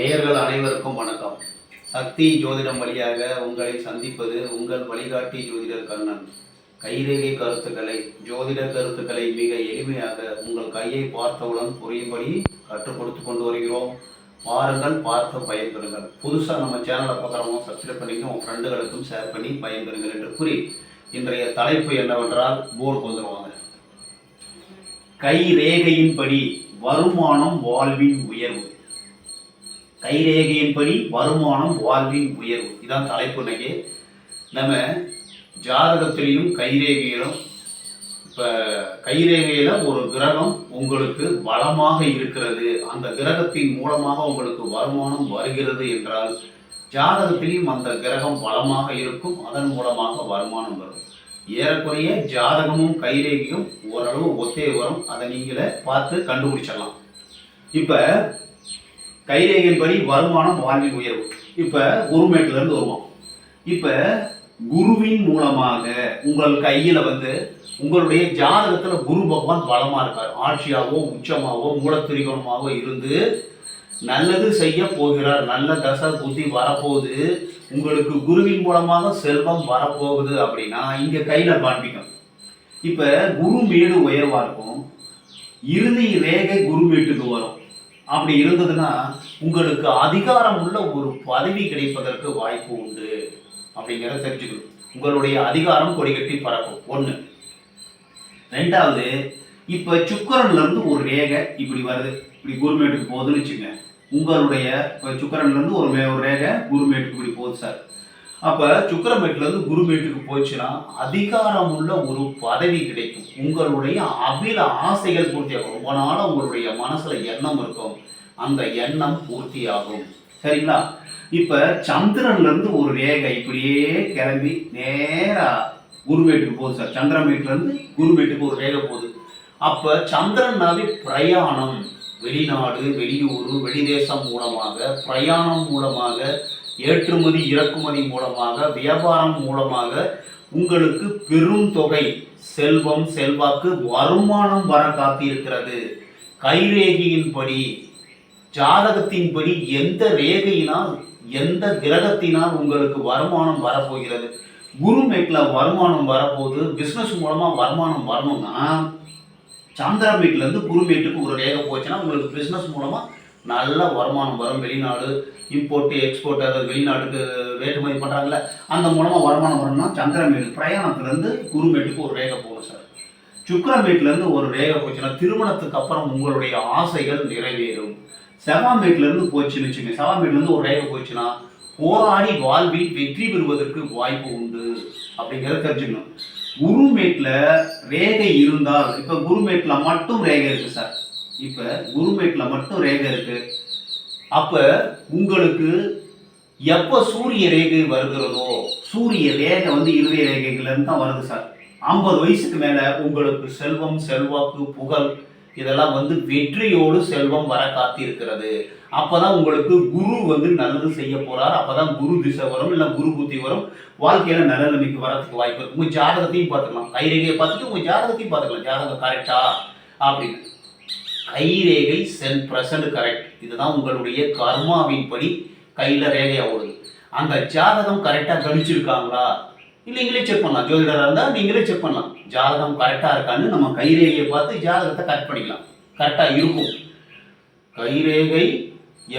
நேயர்கள் அனைவருக்கும் வணக்கம். சக்தி ஜோதிடம் வழியாக உங்களை சந்திப்பது உங்கள் வழிகாட்டி ஜோதிடர் கண்ணன். கைரேகை கருத்துக்களை, ஜோதிட கருத்துக்களை மிக எளிமையாக உங்கள் கையை பார்த்தவுடன் புரியும்படி கற்றுக் கொடுத்து கொண்டு வருகிறோம். பாருங்கள், பார்த்து பயன்பெறுங்கள். புதுசாக நம்ம சேனலை பார்க்குறவங்க சப்ஸ்கிரைப் பண்ணிக்க, உங்கள் ஃப்ரெண்டுகளுக்கும் ஷேர் பண்ணி பயன்பெறுங்கள் என்று கூறி இன்றைய தலைப்பு என்னவென்றால் போர்டு வந்துடுவாங்க. கைரேகையின்படி வருமானம் வாழ்வின் உயர்வு. கைரேகையின்படி வருமானம் வாழ்வின் உயர்வு, இதான் தலைப்பு. இன்னைக்கு நம்ம ஜாதகத்திலையும் கைரேகையிலும், இப்போ கைரேகையில் ஒரு கிரகம் உங்களுக்கு பலமாக இருக்கிறது, அந்த கிரகத்தின் மூலமாக உங்களுக்கு வருமானம் வருகிறது என்றால் ஜாதகத்திலையும் அந்த கிரகம் பலமாக இருக்கும், அதன் மூலமாக வருமானம் வரும். ஏறக்குறைய ஜாதகமும் கைரேகையும் ஓரளவு ஒத்தே வரும், அதை நீங்களே பார்த்து கண்டுபிடிச்சிடலாம். இப்போ கைரேகையின்படி வருமானம் வாழ்வின் உயர்வு. இப்போ குருமேட்டிலேருந்து வருவோம். இப்போ குருவின் மூலமாக உங்கள் கையில் உங்களுடைய ஜாதகத்தில் குரு பகவான் பலமாக இருக்கார், ஆட்சியாவோ உச்சமாவோ மூலத்திரிகோணமாவோ இருந்து நல்லது செய்ய போகிறார், நல்ல தசை புத்தி வரப்போகுது, உங்களுக்கு குருவின் மூலமாக செல்வம் வரப்போகுது அப்படின்னா இங்கே கையில் காண்பிக்கும். இப்போ குருமேடு உயர்வாக இருக்கும், இறுதி ரேகை குருமேட்டுக்கு வரும். அப்படி இருந்ததுன்னா உங்களுக்கு அதிகாரம் உள்ள ஒரு பதவி கிடைப்பதற்கு வாய்ப்பு உண்டு அப்படிங்கிறத தெரிஞ்சுக்கணும். உங்களுடைய அதிகாரம் கொடிகட்டி பறக்கும். ஒன்று. ரெண்டாவது, இப்போ சுக்கரன்லேருந்து ஒரு ரேகை இப்படி வருது, இப்படி குருமேட்டுக்கு போகுதுன்னு வச்சுங்க. உங்களுடைய இப்போ சுக்கரன்லேருந்து ஒரு ரேகை குருமேட்டுக்கு இப்படி போகுது சார். அப்போ சுக்கரமேட்டிலேருந்து குருமேட்டுக்கு போச்சுன்னா அதிகாரம் உள்ள ஒரு பதவி கிடைக்கும், உங்களுடைய ஆசைகள் பூர்த்தியாகும். ரொம்ப நாளாக உங்களுடைய மனசில் எண்ணம் இருக்கும், அந்த எண்ணம் பூர்த்தியாகும். சரிங்களா? இப்போ சந்திரன்லேருந்து ஒரு ரேகை இப்படியே கிளம்பி நேராக குருமேட்டுக்கு போகுது சார். சந்திரமேட்டிலேருந்து குருமேட்டுக்கு ஒரு ரேகை போகுது. அப்போ சந்திரனாவே பிரயாணம், வெளிநாடு, வெளியூர், வெளிதேசம் மூலமாக, பிரயாணம் மூலமாக, ஏற்றுமதி இறக்குமதி மூலமாக, வியாபாரம் மூலமாக உங்களுக்கு பெரும் தொகை செல்வம், செல்வாக்கு, வருமானம் வர காத்திருக்கிறது. கைரேகையின்படி, ஜாதகத்தின்படி எந்த ரேகையினால், எந்த கிரகத்தினால் உங்களுக்கு வருமானம் வரப்போகிறது. குருமேட்டில் வருமானம் வரப்போகுது, பிஸ்னஸ் மூலமாக வருமானம் வரணும்னா சந்திரமேட்டிலேருந்து குருமேட்டுக்கு ஒரு ரேகை போச்சுன்னா உங்களுக்கு பிஸ்னஸ் மூலமாக நல்ல வருமானம் வரும். வெளிநாடு இம்போர்ட்டு எக்ஸ்போர்ட், அதாவது வெளிநாட்டுக்கு ஏற்றுமதி பண்ணுறாங்கல்ல, அந்த மூலமாக வருமானம் வரணும்னா சந்திரமேடு பிரயாணத்துலேருந்து குருமேட்டுக்கு ஒரு ரேகை போகும் சார். சுக்கரமேட்டிலேருந்து ஒரு ரேகை போச்சுன்னா திருமணத்துக்கு அப்புறம் உங்களுடைய ஆசைகள் நிறைவேறும். செவ்வாமேட்டிலேருந்து போச்சுன்னு வச்சுங்க, செவ்வாமேட்டிலேருந்து ஒரு ரேகை போச்சுன்னா போராடி வாழ்வில் வெற்றி பெறுவதற்கு வாய்ப்பு உண்டு அப்படிங்கிறத தெரிஞ்சுக்கணும். குருமேட்டில் ரேகை இருந்தால், இப்போ குருமேட்டில் மட்டும் ரேகை இருக்குது சார், இப்போ குருமேட்டில் மட்டும் ரேகை இருக்குது. அப்போ உங்களுக்கு எப்போ சூரிய ரேகை வருகிறதோ, சூரிய ரேகை இறுதி ரேகைகள்லேருந்து தான் வருது சார். 50 வயசுக்கு மேலே உங்களுக்கு செல்வம், செல்வாக்கு, புகழ் இதெல்லாம் வெற்றியோடு செல்வம் வர காத்திருக்கிறது. அப்போதான் உங்களுக்கு குரு நல்லது செய்ய போகிறார். அப்போதான் குரு திசை வரும், இல்லை குரு புத்தி வரும், வாழ்க்கையில் நல்ல நிலைமைக்கு வரதுக்கு வாய்ப்பு இருக்கும். உங்கள் ஜாதகத்தையும் பார்த்துக்கலாம், கைரேகையை பார்த்துட்டு உங்கள் ஜாதகத்தையும் பார்த்துக்கலாம், ஜாதகம் கரெக்டா அப்படின்னு. கைரேகை ப்ரெசன்ட் கரெக்ட், இதுதான் உங்களுடைய கர்மாவின் படி கையில் ரேகையாக ஓடுது. அந்த ஜாதகம் கரெக்டாக கணிச்சிருக்காங்களா இல்லை நீங்களே செக் பண்ணலாம். ஜோதிடராக இருந்தால் நீங்களே செக் பண்ணலாம், ஜாதகம் கரெக்டாக இருக்கான்னு நம்ம கைரேகையை பார்த்து ஜாதகத்தை கரெக்ட் பண்ணிக்கலாம். கரெக்டாக இருக்கும். கைரேகை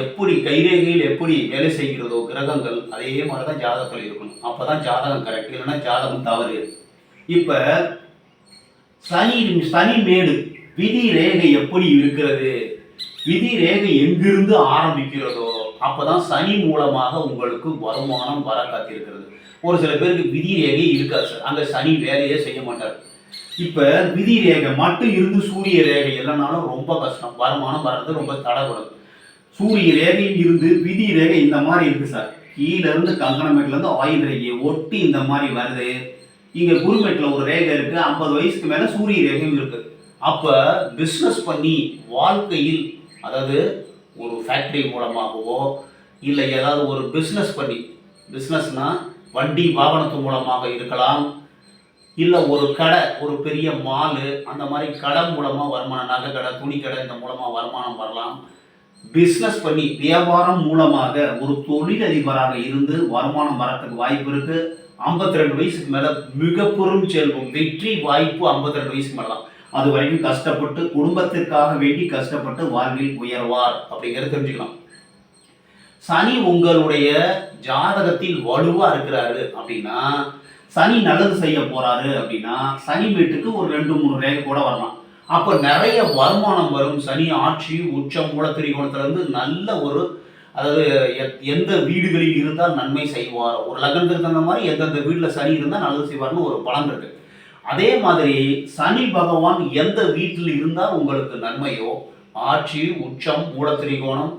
எப்படி, கைரேகையில் எப்படி வேலை செய்கிறதோ கிரகங்கள், அதே மாதிரி தான் ஜாதகத்தில் இருக்கணும். அப்போ தான் ஜாதகம் கரெக்ட், இல்லைன்னா ஜாதகம் தவறு. இப்போ சனி மேடு விதி ரேகை எப்படி இருக்கிறது, விதி ரேகை எங்கிருந்து ஆரம்பிக்கிறதோ அப்போதான் சனி மூலமாக உங்களுக்கு வருமானம் வர காத்திருக்கிறது. ஒரு சில பேருக்கு விதி ரேகை இருக்காது சார், அங்கே சனி வேலையே செய்ய மாட்டார். இப்போ விதி ரேகை மட்டும் இருந்து சூரிய ரேகை இல்லைனாலும் ரொம்ப கஷ்டம், வருமானம் வர்றது ரொம்ப தடைப்படும். சூரிய ரேகையும் இருந்து விதி ரேகை இந்த மாதிரி இருக்குது சார், கீழேருந்து கங்கணமேட்டிலேருந்து ஆயில் ரேகையை ஒட்டி இந்த மாதிரி வருது. இங்கே குருமேட்டில் ஒரு ரேகை இருக்குது, 50 வயசுக்கு மேலே சூரிய ரேகையும் இருக்குது. அப்போ பிஸ்னஸ் பண்ணி வாழ்க்கையில், அதாவது ஒரு ஃபேக்ட்ரி மூலமாகவோ இல்லை ஏதாவது ஒரு பிஸ்னஸ் பண்ணி, பிஸ்னஸ்னால் வண்டி வாகனத்து மூலமாக இருக்கலாம், இல்லை ஒரு கடை, ஒரு பெரிய மாலு, அந்த மாதிரி கடை மூலமாக வருமானம், நகை கடை, துணி கடை, இந்த மூலமாக வருமானம் வரலாம். பிஸ்னஸ் பண்ணி வியாபாரம் மூலமாக ஒரு தொழிலதிபராக இருந்து வருமானம் வரத்துக்கு வாய்ப்பு இருக்கு. 52 வயசுக்கு மேல மிக பெரும் செல்வம் வெற்றி வாய்ப்பு 52 வயசுக்கு மேல தான். அது வரைக்கும் கஷ்டப்பட்டு குடும்பத்திற்காக வேண்டி கஷ்டப்பட்டு வாழ்வில் உயர்வார் அப்படிங்கிறத தெரிஞ்சுக்கலாம். சனி உங்களுடைய ஜாதகத்தில் வலுவா இருக்கிறாரு அப்படின்னா, சனி நல்லது செய்ய போறாரு அப்படின்னா, சனி வீட்டுக்கு ஒரு 2-3 ரேகை கூட வரலாம். அப்ப நிறைய வருமானம் வரும். சனி ஆட்சி உச்சம் மூலத்திரிகோணத்துல இருந்து நல்ல ஒரு, அதாவது எந்த வீடுகளில் இருந்தால் நன்மை செய்வார், ஒரு லக்னத்துக்கு தகுந்த மாதிரி எந்தெந்த வீட்டுல சனி இருந்தால் நல்லது செய்வார்னு ஒரு பலன் இருக்கு. அதே மாதிரி சனி பகவான் எந்த வீட்டில் இருந்தால் உங்களுக்கு நன்மையோ, ஆட்சி உச்சம் மூலத்திரிகோணம்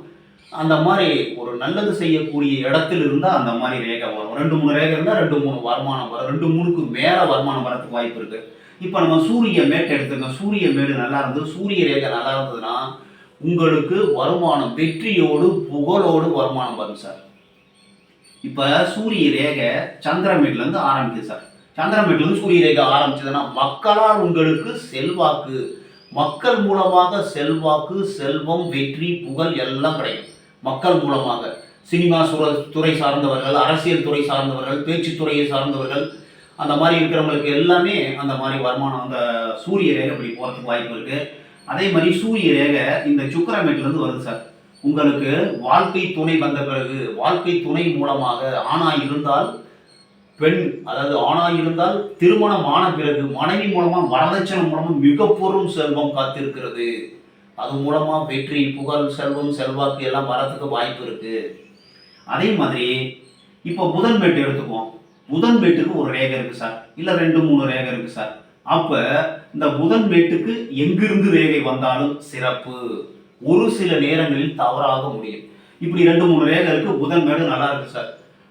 அந்த மாதிரி ஒரு நல்லது செய்யக்கூடிய இடத்தில் இருந்தால் அந்த மாதிரி ரேகை வரும். 2-3 ரேகை இருந்தால் 2-3 வருமானம் வரும். 2-3க்கு மேலே வருமானம் வரதுக்கு வாய்ப்பு இருக்கு. இப்போ நம்ம சூரிய மேட்டை எடுத்துங்க. சூரிய மேடு நல்லா இருந்து சூரிய ரேகை நல்லா இருந்ததுன்னா உங்களுக்கு வருமானம் வெற்றியோடு புகழோடு வருமானம் வரும் சார். இப்போ சூரிய ரேகை சந்திரமேட்லேருந்து ஆரம்பிக்குது சார். சந்திரமேட்லேருந்து சூரிய ரேகை ஆரம்பிச்சதுன்னா மக்களால் உங்களுக்கு செல்வாக்கு, மக்கள் மூலமாக செல்வாக்கு, செல்வம், வெற்றி, புகழ் எல்லாம் கிடைக்கும். மக்கள் மூலமாக சினிமா துறை சார்ந்தவர்கள், அரசியல் துறை சார்ந்தவர்கள், பேச்சுத்துறையை சார்ந்தவர்கள், அந்த மாதிரி இருக்கிறவங்களுக்கு எல்லாமே அந்த மாதிரி வருமானம் அந்த சூரிய ரேகை இப்படி போகிறதுக்கு வாய்ப்பு இருக்கு. அதே மாதிரி சூரிய ரேகை இந்த சுக்கிரமேட்டிலிருந்து வருது சார். உங்களுக்கு வாழ்க்கை துணை வந்த பிறகு, வாழ்க்கை துணை மூலமாக ஆணா இருந்தால் பெண், அதாவது ஆணா இருந்தால் திருமணம் ஆன பிறகு மனைவி மூலமா வரதட்சணை மூலமா மிக பெரும் செல்வம் காத்திருக்கிறது. அது மூலமா வெற்றி, புகழ், செல்வம், செல்வாக்கு எல்லாம் வரத்துக்கு வாய்ப்பு இருக்கு. அதே மாதிரி இப்போ புதன் மேட்டு எடுத்துக்குவோம். புதன் மேட்டுக்கு ஒரு ரேகை இருக்கு சார், இல்ல 2-3 ரேகை இருக்கு சார். அப்ப இந்த புதன் மேட்டுக்கு எங்கிருந்து ரேகை வந்தாலும் சிறப்பு, ஒரு சில நேரங்களில் தவறாக முடியும். இப்படி 2-3 ரேகை இருக்கு, புதன் மேடு நல்லா இருக்கு சார்.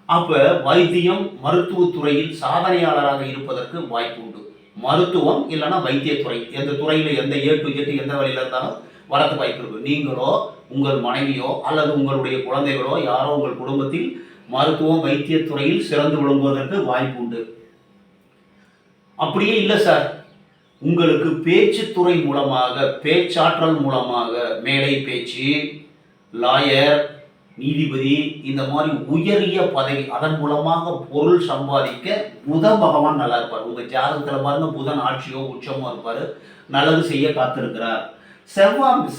அப்ப வைத்தியம் மருத்துவத்துறையில் சாதனையாளராக இருப்பதற்கு வாய்ப்பு உண்டு. மருத்துவம் இல்லைன்னா வைத்தியத்துறை, எந்த துறையில எந்த A to Z எந்த வழியில இருந்தாலும் வரத்து வாய்ப்பு இருக்கு. நீங்களோ உங்கள் மனைவியோ அல்லது உங்களுடைய குழந்தைகளோ யாரோ உங்கள் குடும்பத்தில் மருத்துவம் வைத்தியத்துறையில் சிறந்து விளங்குவதற்கு வாய்ப்பு உண்டு. அப்படியே இல்லை சார், உங்களுக்கு பேச்சுத்துறை மூலமாக, பேச்சாற்றல் மூலமாக, மேடை பேச்சு, லாயர், நீதிபதி, இந்த மாதிரி உயரிய பதவி, அதன் மூலமாக பொருள் சம்பாதிக்க புத பகவான் நல்லா இருப்பார். உங்க ஜாதகத்துல பாருங்க, புதன் ஆட்சியோ உச்சமோ இருப்பாரு, நல்லது செய்ய காத்திருக்கிறார்.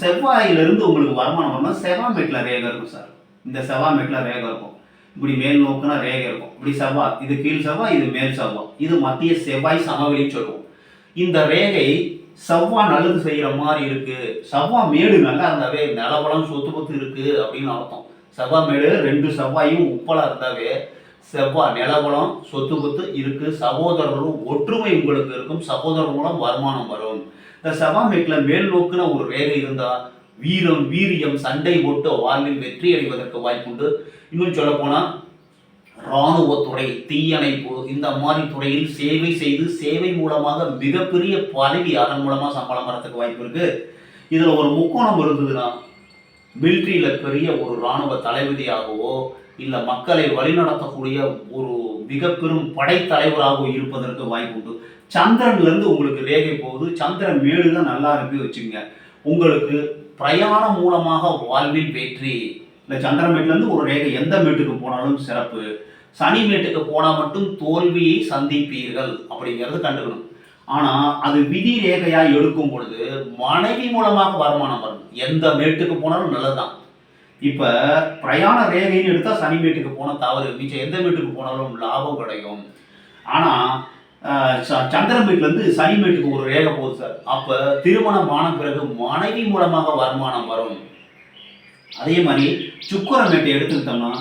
செவ்வாயிலிருந்து உங்களுக்கு வருமானம் வரணும். செவ்வாய் மேட்ல ரேகை இருக்கும் சார். இந்த செவ்வாய் மேட்ல ரேகை இருக்கும். இப்படி மேல் நோக்குனா ரேகை இருக்கும். இப்படி செவ்வாய், இது கீழ் செவ்வாய், இது மேல் செவ்வாய், இது மத்திய செவ்வாய் சமவெளின்னு சொல்லுவோம். இந்த ரேகை செவ்வாய் நல்லது செய்யற மாதிரி இருக்கு, செவ்வாய் மேடு நல்லா இருந்தாவே நிலவளம் சொத்து பத்து இருக்கு அப்படின்னு அர்த்தம். செவ்வாய் மேடு 2 செவ்வாயும் உப்பலா இருந்தாவே செவ்வாய் நிலவளம் சொத்து பத்து இருக்கு, சகோதரர்களும் ஒற்றுமை உங்களுக்கு இருக்கும், சகோதரர் மூலம் வருமானம் வரும். இந்த செவ்வாய் மேட்ல மேல் நோக்குன ஒரு ரேகை இருந்தா வீரம், வீரியம், சண்டை போட்டு வாழ்வில் வெற்றி அடைவதற்கு வாய்ப்புண்டு. இன்னும் சொல்ல போனா இராணுவத்துறை, தீயணைப்பு, இந்த மாதிரி துறையில் சேவை செய்து சேவை மூலமாக மிகப்பெரிய பதவி, அதன் மூலமா சம்பளம் வரத்துக்கு வாய்ப்பு இருக்கு. இதுல ஒரு முக்கோணம் இருந்ததுன்னா மிலிட்ரியில பெரிய ஒரு இராணுவ தளபதியாகவோ இல்ல மக்களை வழிநடத்தக்கூடிய ஒரு மிக பெரும் படைத்தலைவராகவோ இருப்பதற்கு வாய்ப்பு உண்டு. சந்திரன்ல இருந்து உங்களுக்கு ரேகை போகுது, சந்திரன் மேடுதான் நல்லா இருக்கு வச்சுங்க, உங்களுக்கு பிரயாணம் மூலமாக வாழ்வில் வெற்றி. இந்த சந்திரன் மேட்ல இருந்து ஒரு ரேகை எந்த மேட்டுக்கு போனாலும் சிறப்பு. சனி மேட்டுக்கு போனா மட்டும் தோல்வியை சந்திப்பீர்கள் அப்படிங்கிறது கண்டுக்கணும். ஆனா அது விதி ரேகையா எடுக்கும் பொழுது மனைவி மூலமாக வருமானம் வரும். எந்த மேட்டுக்கு போனாலும் நல்லதுதான். இப்ப பிரயாண ரேகைன்னு எடுத்தா சனி மேட்டுக்கு போன தவறு, மிச்சம் எந்த மேட்டுக்கு போனாலும் லாபம் கிடைக்கும். ஆனா சந்திரன் வீட்டுல இருந்து சனி மேட்டுக்கு ஒரு ரேகை போகுது சார். அப்ப திருமணம் ஆன பிறகு மனைவி மூலமாக வருமானம் வரும். அதே மாதிரி சுக்கர மேட்டை எடுத்துக்கிட்டோம்னா,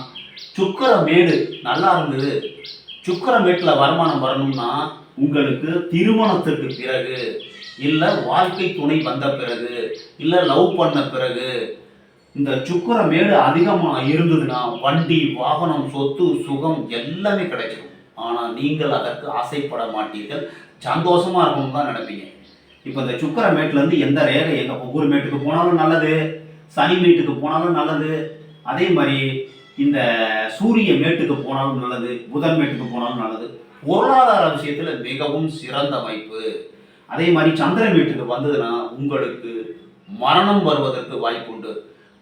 சுக்கர மேடு நல்லா இருந்தது, சுக்கர மேட்டில் வருமானம் வரணும்னா உங்களுக்கு திருமணத்திற்கு பிறகு இல்லை வாழ்க்கை துணை வந்த பிறகு இல்லை லவ் பண்ண பிறகு இந்த சுக்கர மேடு அதிகமாக இருந்ததுன்னா வண்டி, வாகனம், சொத்து, சுகம் எல்லாமே கிடைச்சிடும். ஆனால் நீங்கள் அதற்கு ஆசைப்பட மாட்டீர்கள், சந்தோஷமா இருக்கணும்னு தான் நினைப்பீங்க. இப்போ இந்த சுக்கர மேட்லேருந்து எந்த ரேகை எங்க ஒவ்வொரு மேட்டுக்கு போனாலும் நல்லது, சனி மேட்டுக்கு போனாலும் நல்லது, அதே மாதிரி இந்த சூரிய மேட்டுக்கு போனாலும் நல்லது, புதன் மேட்டுக்கு போனாலும் நல்லது. பொருளாதார விஷயத்துல மிகவும் சிறந்த அமைப்பு. அதே மாதிரி சந்திரன் வீட்டுக்கு வந்ததுன்னா உங்களுக்கு மரணம் வருவதற்கு வாய்ப்பு உண்டு.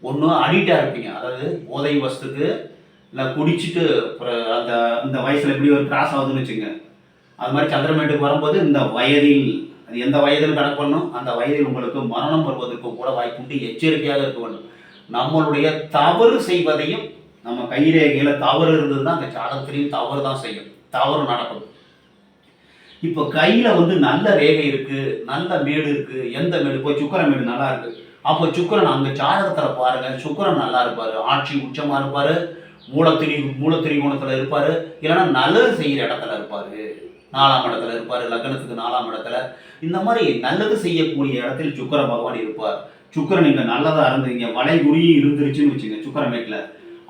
ஒன்று அடிக்டாக இருப்பீங்க, அதாவது போதை வஸ்துக்கு இல்லை குடிச்சிட்டு அந்த இந்த வயசில் எப்படி ஒரு கிராஸ் ஆகுதுன்னு வச்சுங்க. அது மாதிரி சந்திரமேட்டுக்கு வரும்போது இந்த வயதில், அது எந்த வயதில் கணக்கு பண்ணணும், அந்த வயதில் உங்களுக்கு மரணம் வருவதற்கு கூட வாய்ப்புண்டு. எச்சரிக்கையாக இருக்க வேண்டும். நம்மளுடைய தவறு செய்வதையும், நம்ம கைரேகையில் தவறு இருந்ததுன்னா அந்த ஜாதகத்திலையும் தவறு தான் செய்யும், தவறு நடக்கும். இப்போ கையில் வந்து நல்ல ரேகை இருக்குது, நல்ல மேடு இருக்குது. எந்த மேடு? இப்போ சுக்கர மேடு நல்லா இருக்குது. அப்போ சுக்கரன் அங்கே ஜாதகத்தில் பாருங்கள், சுக்கரன் நல்லா இருப்பார், ஆட்சி உச்சமாக இருப்பார், மூலத்திரிகோணத்தில் இருப்பார், இல்லைன்னா நல்லது செய்கிற இடத்துல இருப்பார், 4ஆம் இடத்துல இருப்பார், லக்னத்துக்கு 4ஆம் இடத்துல. இந்த மாதிரி நல்லது செய்யக்கூடிய இடத்தில் சுக்கர பகவான் இருப்பார். சுக்கரன் இங்கே நல்லதாக இருந்தீங்க, வளைகுறி இருந்துருச்சுன்னு வச்சுங்க சுக்கரமேட்டில்,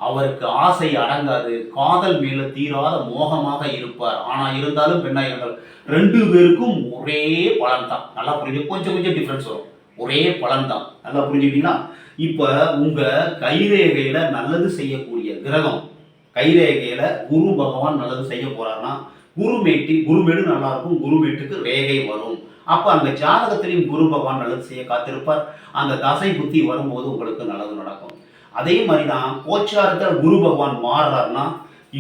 அவருக்கு ஆசை அடங்காது, காதல் மேல தீராத மோகமாக இருப்பார். ஆனால் இருந்தாலும் பெண்ணா இருந்தாலும் 2 பேருக்கும் ஒரே பலன் தான். நல்லா புரிஞ்சு, கொஞ்சம் கொஞ்சம் டிஃப்ரென்ஸ் வரும், ஒரே பலன் தான். நல்லா புரிஞ்சுக்கிட்டீங்கன்னா, இப்போ உங்கள் கைரேகையில் நல்லது செய்யக்கூடிய கிரகம், கைரேகையில் குரு பகவான் நல்லது செய்ய போகிறாருன்னா குருமேடு நல்லா இருக்கும், குருமேட்டுக்கு ரேகை வரும். அப்போ அந்த ஜாதகத்திலையும் குரு பகவான் நல்லது செய்ய காத்திருப்பார். அந்த தசை புத்தி வரும்போது உங்களுக்கு நல்லது நடக்கும். அதே மாதிரி தான் கோச்சாரத்தில் குரு பகவான் மாறுறாருன்னா,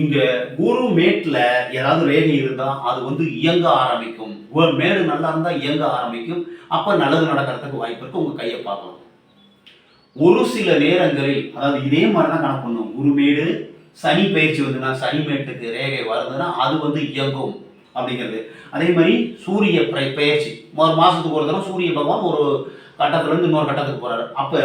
இங்கே குரு மேட்டில் ஏதாவது ரேகை இருந்தால் அது வந்து இயங்க ஆரம்பிக்கும். மேடு நல்லா இருந்தால் இயங்க ஆரம்பிக்கும். அப்போ நல்லது நடக்கிறதுக்கு வாய்ப்பு இருக்குது. உங்கள் கையை பார்க்கலாம். ஒரு சில நேரங்களில், அதாவது இதே மாதிரி தான் கணக்கு பண்ணும், குருமேடு சனி பயிற்சி வந்துன்னா, சனி மேட்டுக்கு ரேகை வருதுன்னா அது வந்து இயங்கும் அப்படிங்கிறது. அதே மாதிரி சூரிய பயிற்சி ஒரு மாதத்துக்கு ஒரு தடவை சூரிய பகவான் ஒரு கட்டத்திலேருந்து இன்னொரு கட்டத்துக்கு போகிறாரு. அப்போ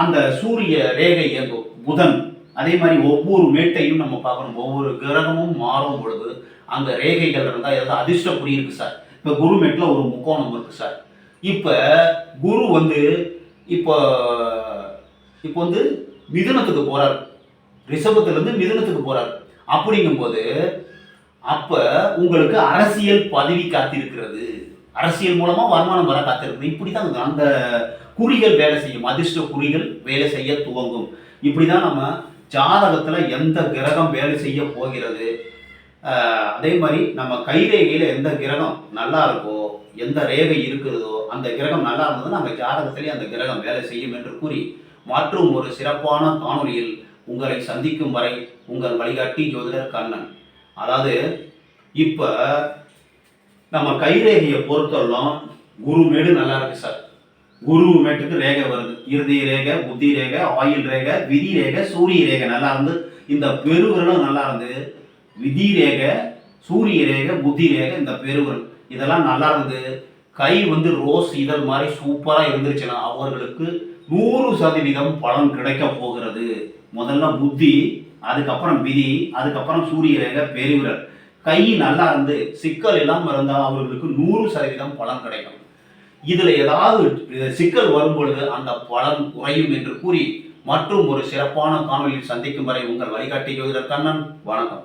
அந்த சூரிய ரேகை இயங்கும். புதன் அதே மாதிரி ஒவ்வொரு மேட்டையும் நம்ம பார்க்கணும். ஒவ்வொரு கிரகமும் மாறும் பொழுது அந்த ரேகைகள் இருந்தால் ஏதாவது அதிர்ஷ்ட குறி இருக்குது சார். இப்போ குரு மேட்டில் ஒரு முக்கோணம் இருக்குது சார். இப்போ குரு வந்து இப்போ வந்து மிதுனத்துக்கு போகிறார், ரிஷபத்திலிருந்து மிதுனத்துக்கு போகிறார். அப்படிங்கும்போது அப்போ உங்களுக்கு அரசியல் பதவி காத்திருக்கிறது, அரசியல் மூலமாக வருமானம் வர காத்திருக்குது. இப்படி தான் அந்த குறிகள் வேலை செய்யும், அதிர்ஷ்ட குறிகள் வேலை செய்ய துவங்கும். இப்படி தான் நம்ம ஜாதகத்தில் எந்த கிரகம் வேலை செய்ய போகிறது, அதே மாதிரி நம்ம கைரேகையில் எந்த கிரகம் நல்லா இருக்கோ, எந்த ரேகை இருக்கிறதோ அந்த கிரகம் நல்லா இருந்ததுன்னா நம்ம ஜாதகத்திலே அந்த கிரகம் வேலை செய்யும் என்று கூறி, மற்றும் ஒரு சிறப்பான காணொலியில் உங்களை சந்திக்கும் வரை உங்கள் வழிகாட்டி ஜோதிடர் கண்ணன். அதாவது இப்போ நம்ம கைரேகையை பொறுத்தவரைக்கும் குருமேடு நல்லா இருக்கு சார். குரு மேட்டுக்கு ரேகை வருது, இறுதி ரேகை, புத்தி ரேகை, ஆயுள் ரேகை, விதி ரேகை, சூரிய ரேகை நல்லா இருந்து, இந்த பெருவிரலும் நல்லா இருந்து, விதி ரேகை, சூரிய ரேகை, புத்தி ரேகை, இந்த பெருவிரல் இதெல்லாம் நல்லா இருந்து, கை வந்து ரோஸ் இதழ் மாதிரி சூப்பராக இருந்துருச்சுன்னா அவர்களுக்கு 100% பலன் கிடைக்க போகிறது. முதல்ல புத்தி, அதுக்கப்புறம் விதி, அதுக்கப்புறம் சூரிய ரேகை, பெருவிரல். கை நல்லா இருந்து சிக்கல் இல்லாமல் இருந்தால் அவர்களுக்கு 100% பலன் கிடைக்கும். இதில் ஏதாவது சிக்கல் வரும்பொழுது அந்த பலன் குறையும் என்று கூறி, மற்றும் ஒரு சிறப்பான காணொலியில் சந்திக்கும் வரை உங்கள் வழிகாட்டி ஜோதிடர் கண்ணன். வணக்கம்.